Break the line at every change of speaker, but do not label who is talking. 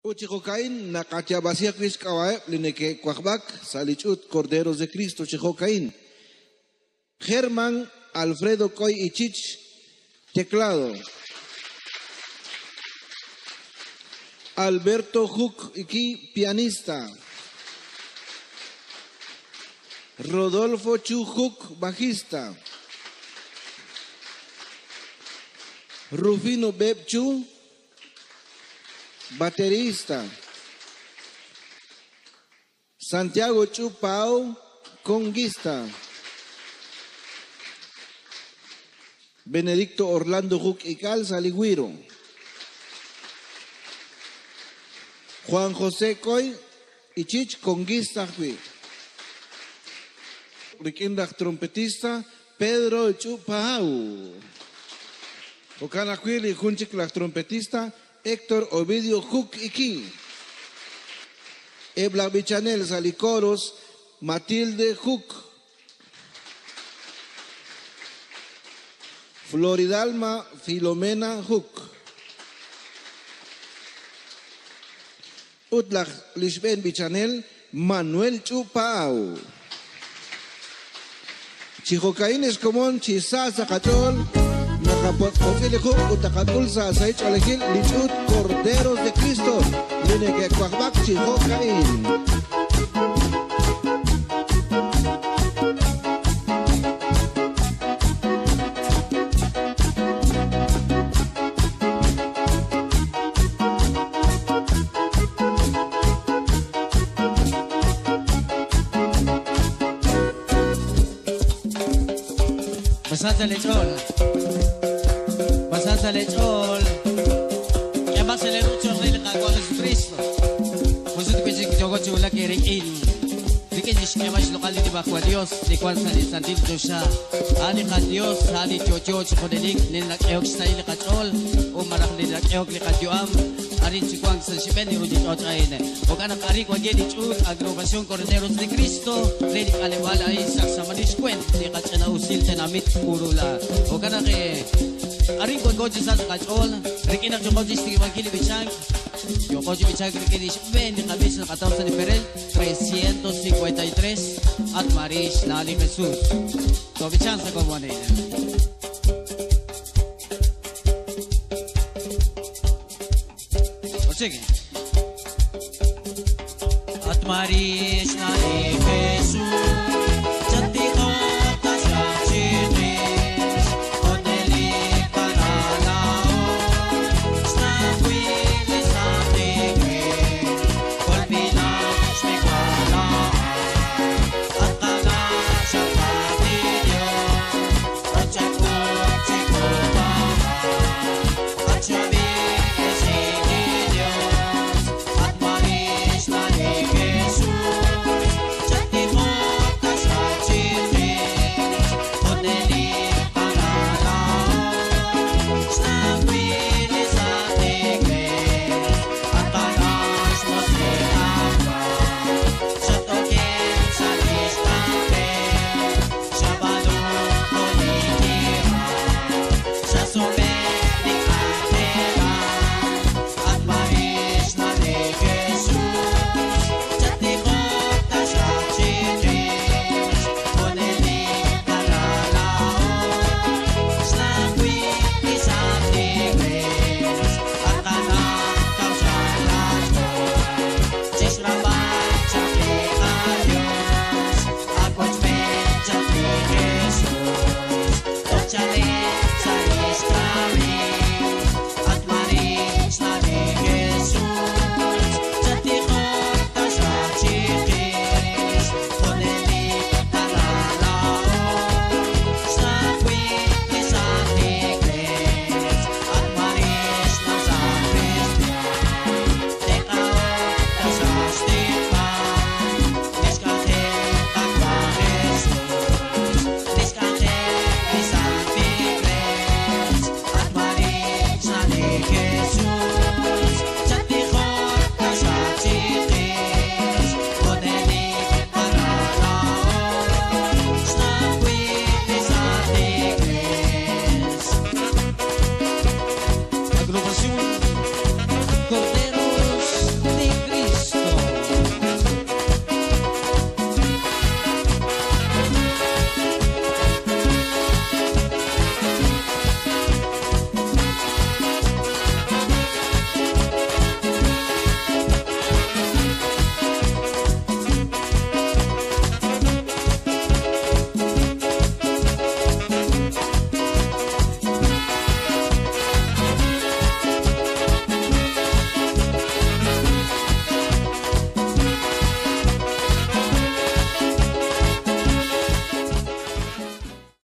Uchijocaín, Nacachabasia Chris Kawae, Lineque Cuajbac, Salichut, Corderos de Cristo, Chijocaín. Germán Alfredo Coy Ichich, teclado. Alberto Huc Iki, pianista. Rodolfo Chu Huc, bajista. Rufino Bebchu, baterista. Santiago Chu Pau, conguista. Benedicto Orlando Huc Ical, saligüiro. Juan José Coy Ichich, conguista. Riquindak, trompetista. Pedro Chu Pau. Ocanacuili Junchik, la trompetista. Héctor Ovidio Huc Iki. Ebla Bichanel, salicoros. Matilde Huc. Floridalma Filomena Huc. Utlach Lishben Bichanel, Manuel Chupau. Chijocaín es común, Chisasa Cachol, Nakapotile Huc, Utacatulsa, Saich Alejil, Lichut, Corderos de Cristo, Lineque Cuajbac, Chijocaín.
Basanta lechol, basanta lechol. Ya más el erucho rey la con Jesucristo. Pues tú que yo gocho la que rein. De que dice que más local de bajo a Dios, de cual sale santil tosha. Ali a Dios, ali chocho chodelik, nen la que oxta y la cachol, o marach le la que ox le cachoam. Arin chikwang sa Shibeni Rujit Otraine. O kana kari kwa jedi chut agrupación Corderos de Cristo. Relik alewala Isaac sa manishkwen. Ni kachana usil tenamit kurula. O kana ke arin kwa goji sa kachol. Rikinak yung goji stigi magkili bichang. Yung goji bichang rikini Shibeni kabis na katawsa ni Perel 353 at Marish Nali Jesus. So bichang sa komone. Sige. At Marish Nali Jesus.